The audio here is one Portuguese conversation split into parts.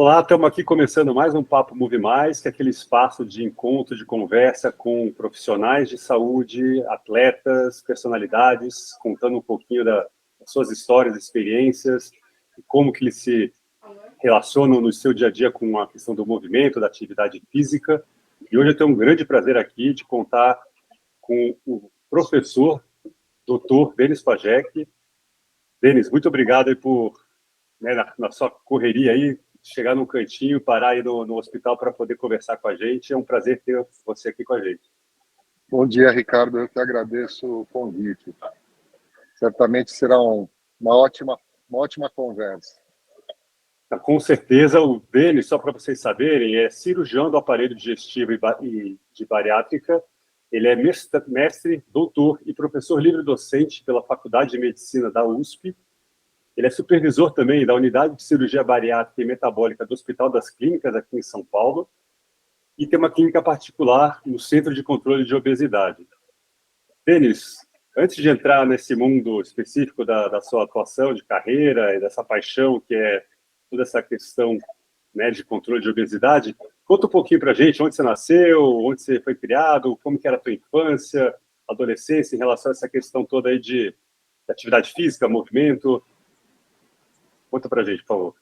Olá, estamos aqui começando mais um Papo Move Mais, que é aquele espaço de encontro, de conversa com profissionais de saúde, atletas, personalidades, contando um pouquinho das suas histórias, experiências, e como que eles se relacionam no seu dia a dia com a questão do movimento, da atividade física. E hoje eu tenho um grande prazer aqui de contar com o professor, Dr. Denis Pajek. Denis, muito obrigado aí por, na sua correria aí, chegar num cantinho, parar aí no hospital para poder conversar com a gente. É um prazer ter você aqui com a gente. Bom dia, Ricardo. Eu que agradeço o convite. Certamente será uma ótima conversa. Com certeza, o Denis, só para vocês saberem, é cirurgião do aparelho digestivo e de bariátrica. Ele é mestre, doutor e professor livre-docente pela Faculdade de Medicina da USP. Ele é supervisor também da Unidade de Cirurgia Bariátrica e Metabólica do Hospital das Clínicas, aqui em São Paulo, e tem uma clínica particular no Centro de Controle de Obesidade. Denis, antes de entrar nesse mundo específico da sua atuação de carreira e dessa paixão que é toda essa questão, né, de controle de obesidade, conta um pouquinho para a gente onde você nasceu, onde você foi criado, como que era a tua infância, adolescência, em relação a essa questão toda aí de atividade física, movimento. Conta para a gente, por favor.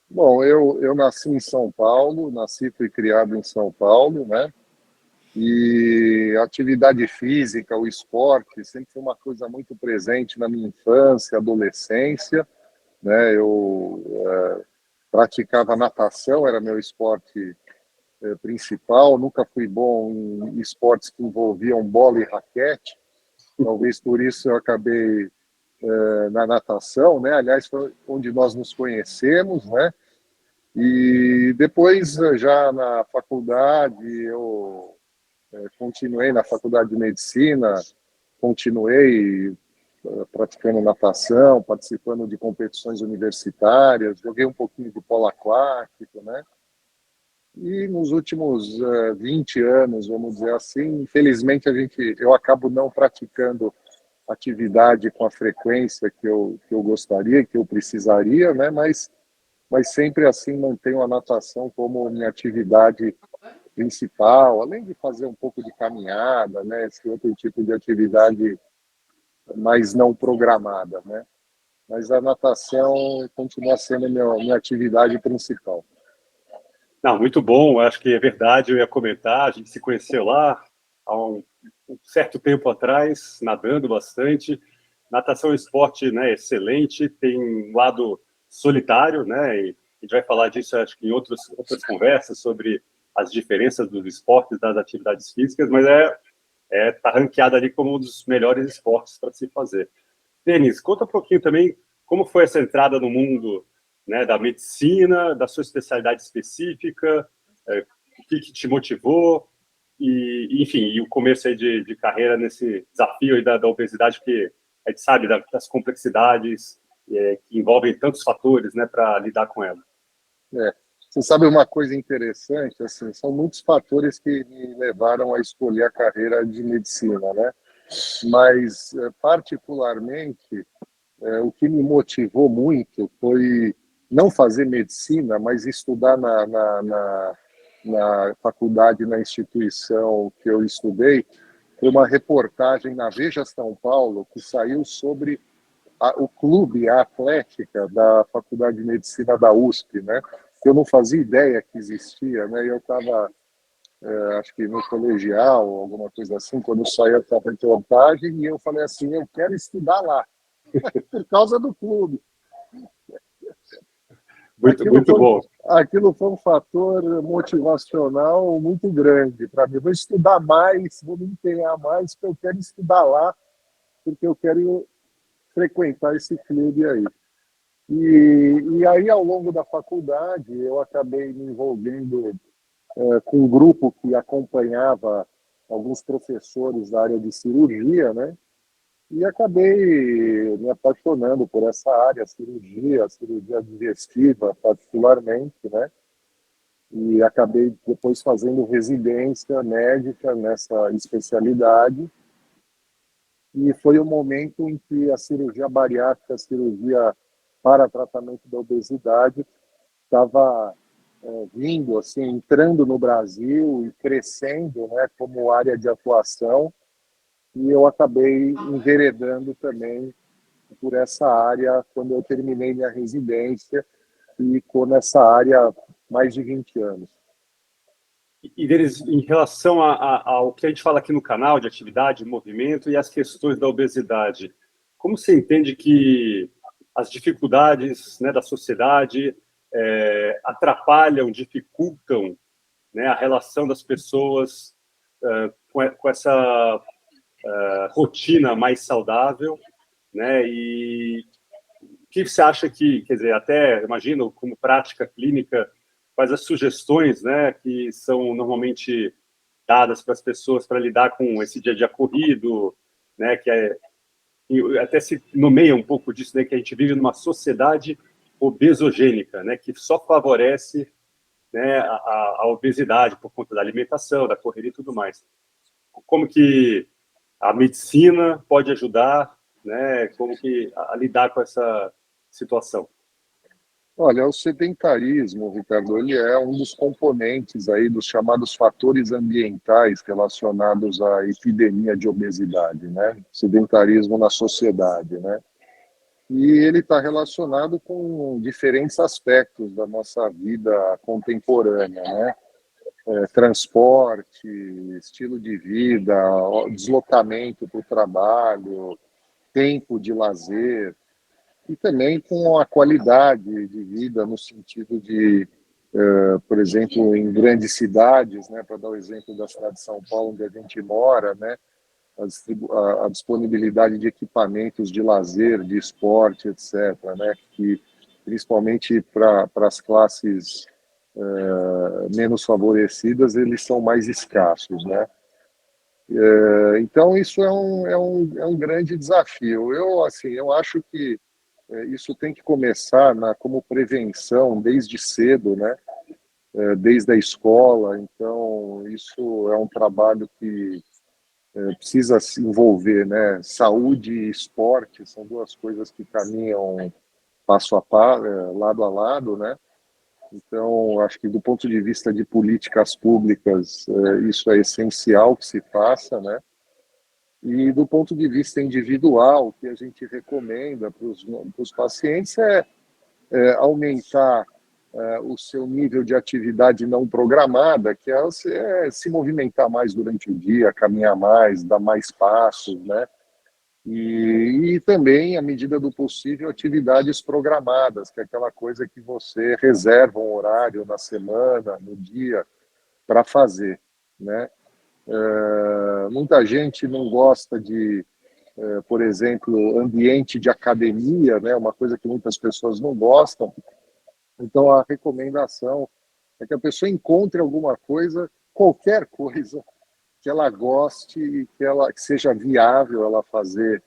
Bom, eu nasci em São Paulo, nasci e fui criado em São Paulo, né? E a atividade física, o esporte, sempre foi uma coisa muito presente na minha infância, adolescência, né? Eu praticava natação, era meu esporte principal. Nunca fui bom em esportes que envolviam bola e raquete. Talvez por isso eu acabei na natação, né? Aliás, foi onde nós nos conhecemos, né? E depois, já na faculdade, eu continuei na faculdade de medicina, continuei praticando natação, participando de competições universitárias, joguei um pouquinho de polo aquático, né? E nos últimos 20 anos, vamos dizer assim, infelizmente eu acabo não praticando atividade com a frequência que eu gostaria, que eu precisaria, né? Mas sempre assim mantenho a natação como minha atividade principal, além de fazer um pouco de caminhada, né? Esse outro tipo de atividade mais não programada, né? Mas a natação continua sendo minha atividade principal. Não, muito bom, acho que é verdade, eu ia comentar, a gente se conheceu lá há um certo tempo atrás, nadando bastante. Natação é um esporte, né, excelente, tem um lado solitário, né, e a gente vai falar disso, acho que em outras conversas sobre as diferenças dos esportes, das atividades físicas, mas tá ranqueado ali como um dos melhores esportes para se fazer. Denis, conta um pouquinho também como foi essa entrada no mundo, né, da medicina, da sua especialidade específica, o que te motivou e, enfim, e o começo aí de carreira nesse desafio aí da obesidade, que a gente sabe das complexidades que envolvem tantos fatores, né, para lidar com ela. Você sabe uma coisa interessante, assim, são muitos fatores que me levaram a escolher a carreira de medicina, né? Mas, particularmente, o que me motivou muito foi não fazer medicina, mas estudar na faculdade, na instituição que eu estudei. Foi uma reportagem na Veja São Paulo que saiu sobre o clube, a atlética da Faculdade de Medicina da USP, né? Eu não fazia ideia que existia, né? Eu estava, acho que no colegial, alguma coisa assim, quando saiu essa reportagem, e eu falei assim, eu quero estudar lá, por causa do clube. Muito bom. Aquilo foi um fator motivacional muito grande para mim. Vou estudar mais, vou me empenhar mais, porque eu quero estudar lá, porque eu quero frequentar esse clube aí. E aí, ao longo da faculdade, eu acabei me envolvendo com um grupo que acompanhava alguns professores da área de cirurgia, né? E acabei me apaixonando por essa área, a cirurgia digestiva particularmente, né? E acabei depois fazendo residência médica nessa especialidade. E foi o momento em que a cirurgia bariátrica, a cirurgia para tratamento da obesidade, estava vindo, assim, entrando no Brasil e crescendo, né, como área de atuação, e eu acabei enveredando também por essa área quando eu terminei minha residência e estou nessa área há mais de 20 anos. E deles, em relação ao que a gente fala aqui no canal, de atividade, movimento e as questões da obesidade, como você entende que as dificuldades, né, da sociedade atrapalham, dificultam, né, a relação das pessoas com essa rotina mais saudável, né? E o que você acha que, quer dizer, até imagino como prática clínica, quais as sugestões, né, que são normalmente dadas para as pessoas para lidar com esse dia a dia corrido, né, que até se nomeia um pouco disso, né, que a gente vive numa sociedade obesogênica, né, que só favorece, né, a obesidade por conta da alimentação, da correria e tudo mais. Como que a medicina pode ajudar, né, como que a lidar com essa situação? Olha, o sedentarismo, Ricardo, ele é um dos componentes aí dos chamados fatores ambientais relacionados à epidemia de obesidade, né? Sedentarismo na sociedade, né? E ele está relacionado com diferentes aspectos da nossa vida contemporânea, né? Transporte, estilo de vida, deslocamento para o trabalho, tempo de lazer, e também com a qualidade de vida no sentido de, por exemplo, em grandes cidades, né, para dar o exemplo da cidade de São Paulo, onde a gente mora, né, a disponibilidade de equipamentos de lazer, de esporte, etc., né, que principalmente para as classes menos favorecidas, eles são mais escassos, né? Então, isso é um grande desafio. Eu acho que isso tem que começar como prevenção desde cedo, né? Desde a escola. Então, isso é um trabalho que precisa se envolver, né? Saúde e esporte são duas coisas que caminham passo a passo, lado a lado, né? Então, acho que do ponto de vista de políticas públicas, isso é essencial que se faça, né? E do ponto de vista individual, o que a gente recomenda para os pacientes é aumentar o seu nível de atividade não programada, que é se movimentar mais durante o dia, caminhar mais, dar mais passos, né? E também, à medida do possível, atividades programadas, que é aquela coisa que você reserva um horário na semana, no dia, para fazer, né? Muita gente não gosta de, por exemplo, ambiente de academia, né? Uma coisa que muitas pessoas não gostam. Então, a recomendação é que a pessoa encontre alguma coisa, qualquer coisa, que ela goste e que seja viável ela fazer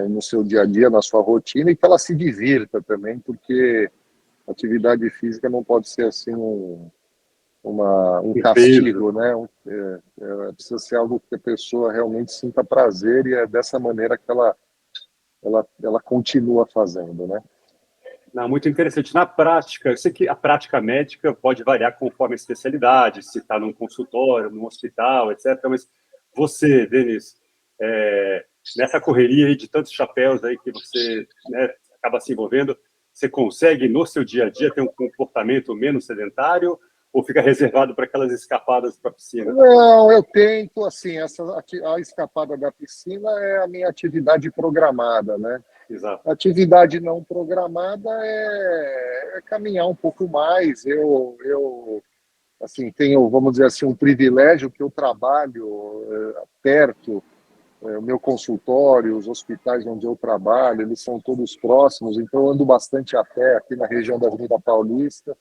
no seu dia a dia, na sua rotina, e que ela se divirta também, porque atividade física não pode ser assim um castigo, né? Precisa ser algo que a pessoa realmente sinta prazer, e é dessa maneira que ela continua fazendo, né? Não, muito interessante. Na prática, eu sei que a prática médica pode variar conforme a especialidade, se está num consultório, num hospital, etc. Mas você, Denis, nessa correria aí de tantos chapéus aí que você, né, acaba se envolvendo, você consegue, no seu dia a dia, ter um comportamento menos sedentário ou fica reservado para aquelas escapadas para a piscina? Não, eu tento, assim, a escapada da piscina é a minha atividade programada, né? Exato. Atividade não programada é caminhar um pouco mais. Eu assim, tenho, vamos dizer assim, um privilégio que eu trabalho perto, o meu consultório, os hospitais onde eu trabalho, eles são todos próximos, então eu ando bastante a pé aqui na região da Avenida Paulista.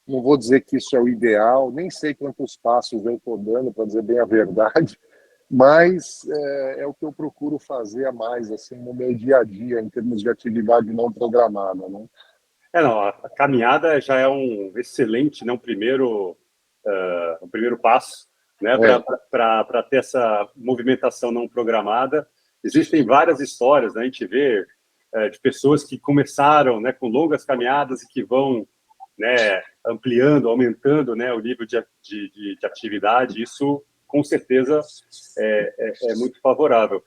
Não vou dizer que isso é o ideal, nem sei quantos passos eu estou dando, para dizer bem a verdade, mas é o que eu procuro fazer a mais, assim, no meu dia a dia, em termos de atividade não programada, né? Não, a caminhada já é um excelente, né, um primeiro passo, né, para ter essa movimentação não programada. Existem várias histórias, né, a gente vê de pessoas que começaram, né, com longas caminhadas e que vão né, ampliando, aumentando, né, o nível de atividade, isso com certeza é muito favorável.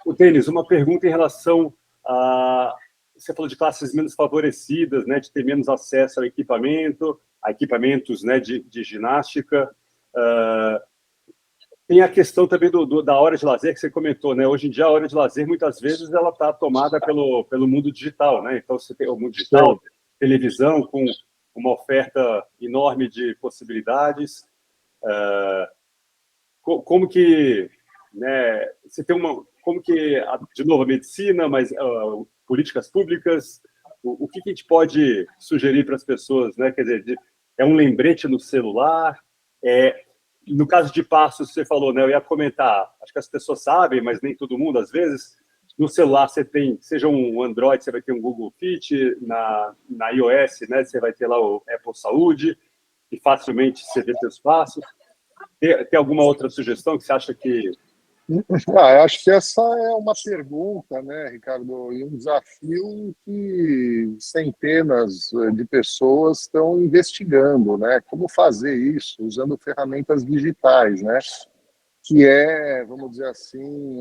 O Denis, uma pergunta em relação a... Você falou de classes menos favorecidas, né, de ter menos acesso a equipamentos, né, de ginástica. Tem a questão também da hora de lazer que você comentou, né? Hoje em dia, a hora de lazer, muitas vezes, ela está tomada pelo mundo digital, né? Então, você tem o mundo digital, Sim. televisão, com uma oferta enorme de possibilidades. Como que, né, você tem como que, de novo, a medicina, mas políticas públicas, o que a gente pode sugerir para as pessoas, né? Quer dizer, é um lembrete no celular, no caso de passos, você falou, né? Eu ia comentar, acho que as pessoas sabem, mas nem todo mundo, às vezes, no celular você tem, seja um Android, você vai ter um Google Fit, na iOS, né? Você vai ter lá o Apple Saúde, e facilmente você vê seus passos. Tem alguma outra sugestão que você acha que... Eu acho que essa é uma pergunta, né, Ricardo, e um desafio que centenas de pessoas estão investigando, né? Como fazer isso usando ferramentas digitais, né? Que é, vamos dizer assim,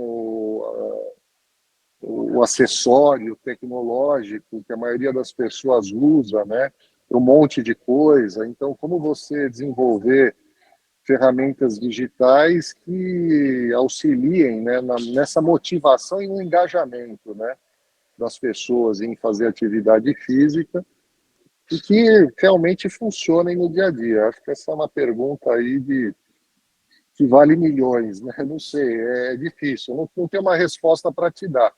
o acessório tecnológico que a maioria das pessoas usa, né? Para um monte de coisa. Então, como você desenvolver ferramentas digitais que auxiliem, né, nessa motivação e no engajamento, né, das pessoas em fazer atividade física e que realmente funcionem no dia a dia. Acho que essa é uma pergunta aí que vale milhões, né? Não sei, é difícil, não tenho uma resposta para te dar.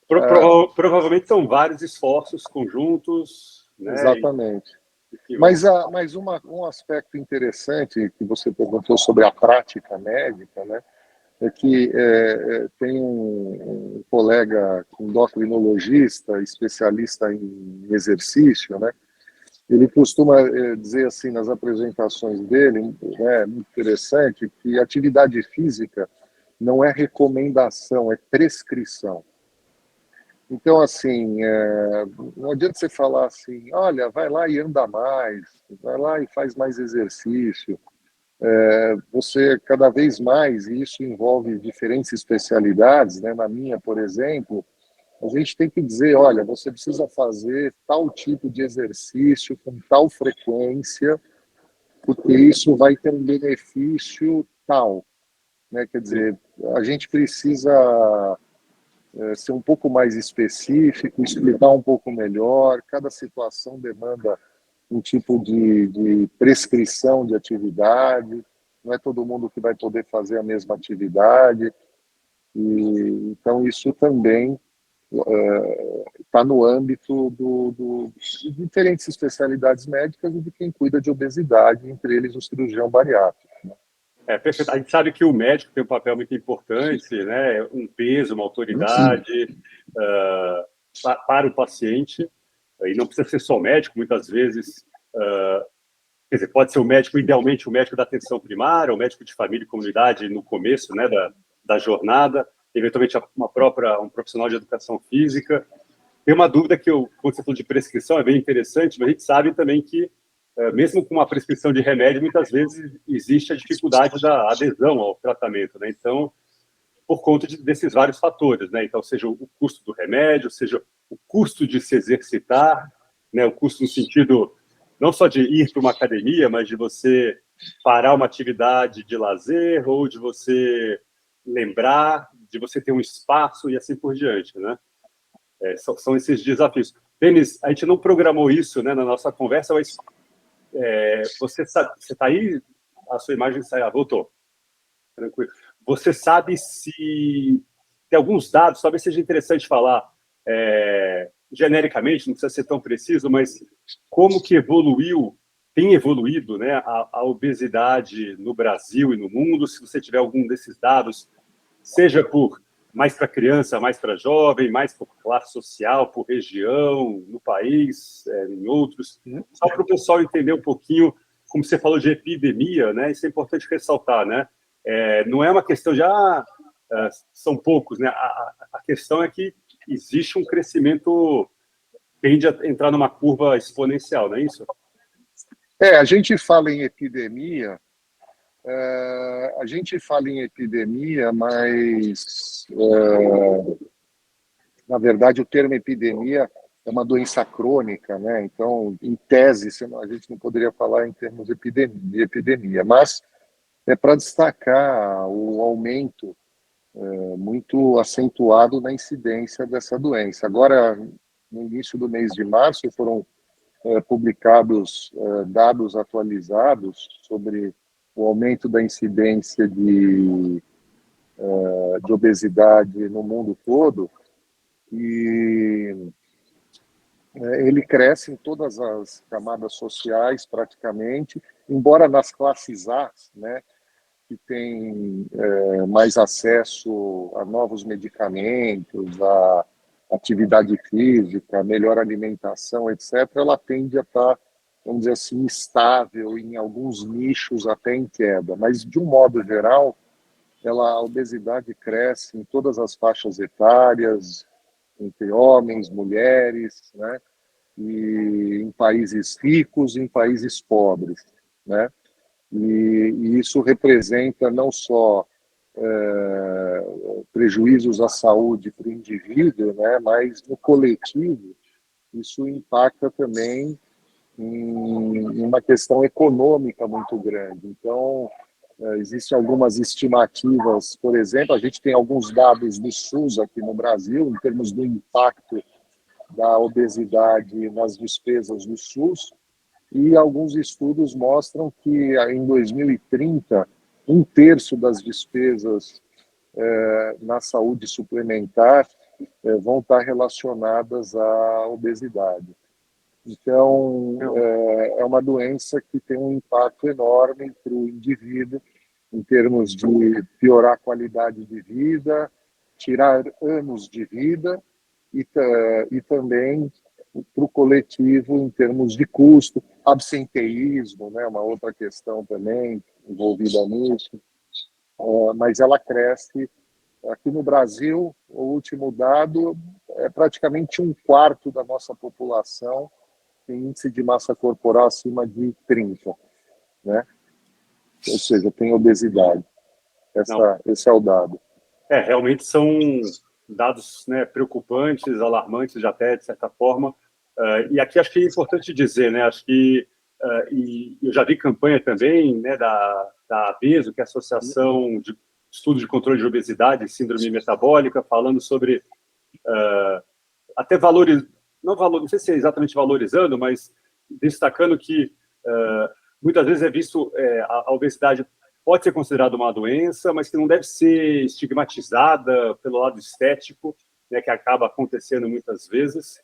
Provavelmente são vários esforços conjuntos, né? Exatamente. Que vão... Mas um aspecto interessante que você perguntou sobre a prática médica, né? É que tem um colega, um endocrinologista, especialista em exercício, né? Ele costuma dizer assim nas apresentações dele, né, muito interessante, que atividade física não é recomendação, é prescrição. Então, assim, não adianta você falar assim, olha, vai lá e anda mais, vai lá e faz mais exercício. Você cada vez mais, e isso envolve diferentes especialidades, né? Na minha, por exemplo, a gente tem que dizer, olha, você precisa fazer tal tipo de exercício com tal frequência, porque isso vai ter um benefício tal, né? Quer dizer, a gente precisa ser um pouco mais específico, explicar um pouco melhor, cada situação demanda um tipo de prescrição de atividade, não é todo mundo que vai poder fazer a mesma atividade, e então isso também está no âmbito de diferentes especialidades médicas e de quem cuida de obesidade, entre eles o cirurgião bariátrico, né? Perfeito. A gente sabe que o médico tem um papel muito importante, né? Um peso, uma autoridade para o paciente, e não precisa ser só médico, muitas vezes, quer dizer, pode ser o médico, idealmente o médico da atenção primária, o médico de família e comunidade no começo, né, da jornada, eventualmente um profissional de educação física. Tem uma dúvida que quando você falou de prescrição, é bem interessante, mas a gente sabe também que, mesmo com uma prescrição de remédio, muitas vezes existe a dificuldade da adesão ao tratamento, né? Então, por conta desses vários fatores, né? Então, seja o custo do remédio, seja o custo de se exercitar, né? O custo no sentido não só de ir para uma academia, mas de você parar uma atividade de lazer ou de você lembrar, de você ter um espaço e assim por diante, né? São esses desafios. Denis, a gente não programou isso, né, na nossa conversa, mas você está aí? A sua imagem voltou. Tranquilo. Você sabe se tem alguns dados, talvez seja interessante falar genericamente, não precisa ser tão preciso, mas como que tem evoluído, né, a obesidade no Brasil e no mundo, se você tiver algum desses dados, seja por mais para criança, mais para jovem, mais por classe social, por região, no país, em outros, só para o pessoal entender um pouquinho, como você falou de epidemia, né? Isso é importante ressaltar, né? Não é uma questão de são poucos, né? A questão é que existe um crescimento tende a entrar numa curva exponencial, não é isso? A gente fala em epidemia, mas, na verdade, o termo epidemia é uma doença crônica, né? Então, em tese, a gente não poderia falar em termos de epidemia, mas é para destacar o aumento muito acentuado na incidência dessa doença. Agora, no início do mês de março, foram publicados dados atualizados sobre o aumento da incidência de obesidade no mundo todo, e ele cresce em todas as camadas sociais, praticamente, embora nas classes A, né, que tem mais acesso a novos medicamentos, a atividade física, melhor alimentação, etc., ela tende a estar, vamos dizer assim, estável, em alguns nichos até em queda. Mas, de um modo geral, a obesidade cresce em todas as faixas etárias, entre homens, mulheres, né? E em países ricos e em países pobres, né? E isso representa não só prejuízos à saúde para o indivíduo, né, mas no coletivo isso impacta também em uma questão econômica muito grande. Então, existem algumas estimativas, por exemplo, a gente tem alguns dados do SUS aqui no Brasil, em termos do impacto da obesidade nas despesas do SUS, e alguns estudos mostram que em 2030, um terço das despesas na saúde suplementar vão estar relacionadas à obesidade. Então, é uma doença que tem um impacto enorme para o indivíduo, em termos de piorar a qualidade de vida, tirar anos de vida e também para o coletivo em termos de custo, absenteísmo, né, uma outra questão também envolvida nisso, mas ela cresce. Aqui no Brasil, o último dado é praticamente um quarto da nossa população tem índice de massa corporal acima de 30, né? Ou seja, tem obesidade. Esse é o dado. Realmente são dados, né, preocupantes, alarmantes até, de certa forma. E aqui acho que é importante dizer, né, acho que, e eu já vi campanha também, né, da ABESO, que é a Associação de Estudo de Controle de Obesidade e Síndrome Metabólica, falando sobre até valores, não sei se é exatamente valorizando, mas destacando que muitas vezes é visto a obesidade pode ser considerada uma doença, mas que não deve ser estigmatizada pelo lado estético, né, que acaba acontecendo muitas vezes.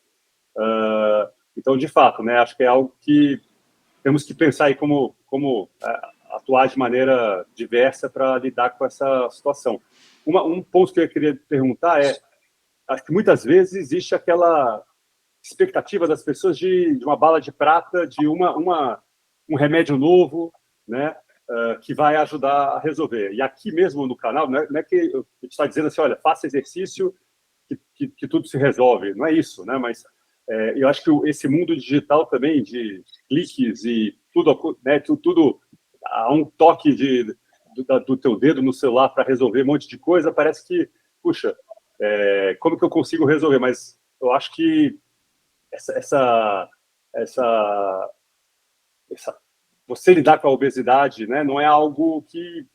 Então, de fato, né, acho que é algo que temos que pensar aí como atuar de maneira diversa para lidar com essa situação. Um ponto que eu queria perguntar acho que muitas vezes existe aquela expectativa das pessoas de uma bala de prata, de um remédio novo, né, que vai ajudar a resolver. E aqui mesmo no canal, não é que a gente está dizendo assim, olha, faça exercício que tudo se resolve. Não é isso, né? Mas eu acho que esse mundo digital também, de cliques e tudo, né, tudo a um toque do teu dedo no celular para resolver um monte de coisa, parece que, puxa, como que eu consigo resolver? Mas eu acho que você lidar com a obesidade, né, não é algo que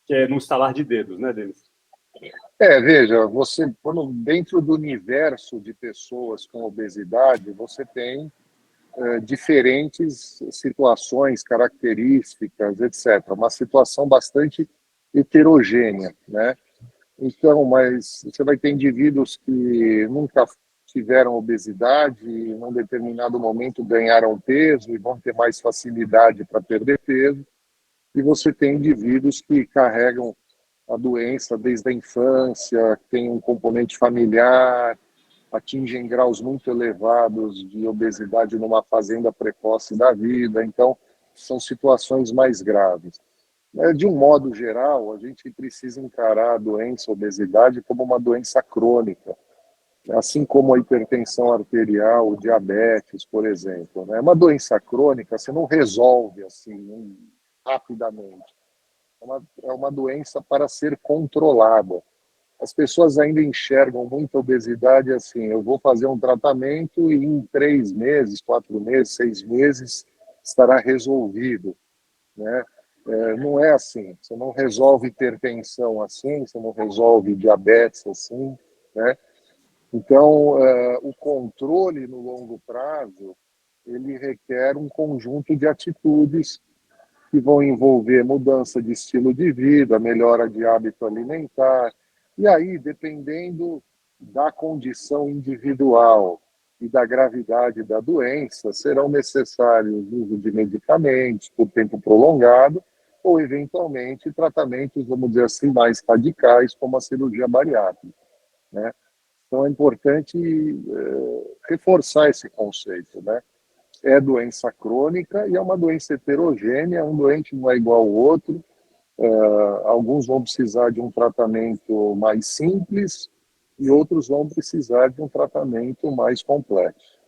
é num estalar de dedos, né, Denis? Veja, você, quando dentro do universo de pessoas com obesidade, você tem diferentes situações, características, etc. Uma situação bastante heterogênea, né? Então, mas você vai ter indivíduos que nunca tiveram obesidade e, num determinado momento, ganharam peso e vão ter mais facilidade para perder peso. E você tem indivíduos que carregam a doença desde a infância, tem um componente familiar, atingem graus muito elevados de obesidade numa fazenda precoce da vida. Então, são situações mais graves. De um modo geral, a gente precisa encarar a doença, a obesidade, como uma doença crônica. assim como a hipertensão arterial, o diabetes, por exemplo, né? Uma doença crônica você não resolve assim rapidamente. É uma doença para ser controlada. As pessoas ainda enxergam muito a obesidade assim: eu vou fazer um tratamento e em 3 meses, 4 meses, 6 meses estará resolvido, né? Não é assim. Você não resolve hipertensão assim, você não resolve diabetes assim, né? Então, o controle no longo prazo, ele requer um conjunto de atitudes que vão envolver mudança de estilo de vida, melhora de hábito alimentar. E aí, dependendo da condição individual e da gravidade da doença, serão necessários o uso de medicamentos por tempo prolongado ou, eventualmente, tratamentos, vamos dizer assim, mais radicais, como a cirurgia bariátrica, né? Então, é importante reforçar esse conceito, né? É doença crônica e é uma doença heterogênea, um doente não é igual ao outro. Alguns vão precisar de um tratamento mais simples e outros vão precisar de um tratamento mais complexo.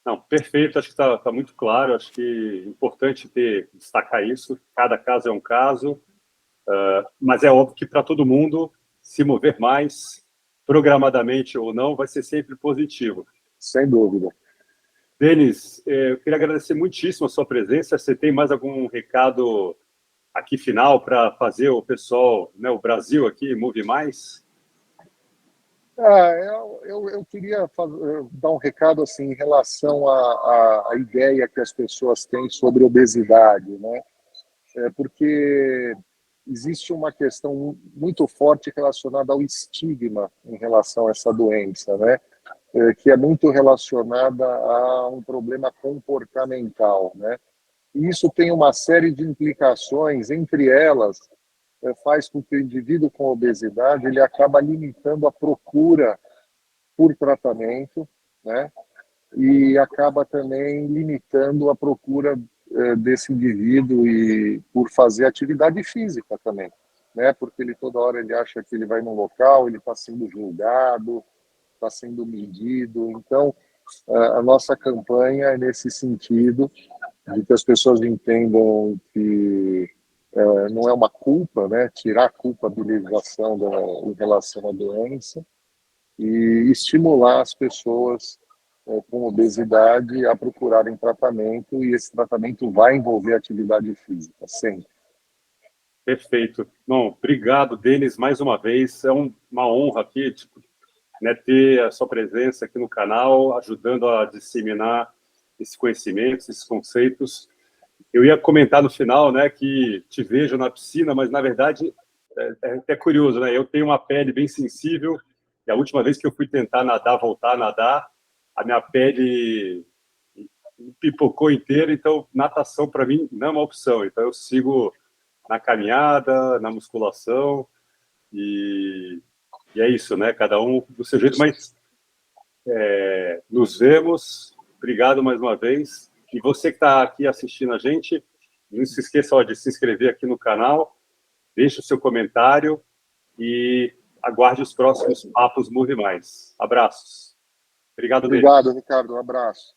Não, perfeito, acho que está muito claro, acho que é importante destacar isso, cada caso é um caso, mas é óbvio que para todo mundo, se mover mais, programadamente ou não, vai ser sempre positivo. Sem dúvida. Denis, eu queria agradecer muitíssimo a sua presença. Você tem mais algum recado aqui final para fazer o pessoal, né, o Brasil aqui, Move Mais? Eu queria dar um recado assim em relação à ideia que as pessoas têm sobre obesidade, né? Porque existe uma questão muito forte relacionada ao estigma em relação a essa doença, né? Que é muito relacionada a um problema comportamental, né? E isso tem uma série de implicações, entre elas, faz com que o indivíduo com obesidade ele acaba limitando a procura por tratamento, né? E acaba também limitando a procura desse indivíduo e por fazer atividade física também, né? Porque ele toda hora ele acha que ele vai num local, ele está sendo julgado, está sendo medido. Então, a nossa campanha é nesse sentido, de que as pessoas entendam que não é uma culpa, né? Tirar a culpabilização em relação à doença e estimular as pessoas com obesidade a procurarem tratamento, e esse tratamento vai envolver atividade física, sempre. Perfeito. Bom, obrigado, Denis, mais uma vez. É uma honra aqui, né, ter a sua presença aqui no canal, ajudando a disseminar esse conhecimento, esses conceitos. Eu ia comentar no final, né, que te vejo na piscina, mas, na verdade, é até curioso, né? Eu tenho uma pele bem sensível, e a última vez que eu fui tentar nadar, voltar a nadar, a minha pele pipocou inteira, então natação, para mim, não é uma opção. Então, eu sigo na caminhada, na musculação, e é isso, né? Cada um do seu jeito, mas nos vemos. Obrigado mais uma vez. E você que está aqui assistindo a gente, não se esqueça de se inscrever aqui no canal, deixe o seu comentário e aguarde os próximos papos Move Mais. Abraços. Obrigado, Denis. Obrigado, Ricardo. Um abraço.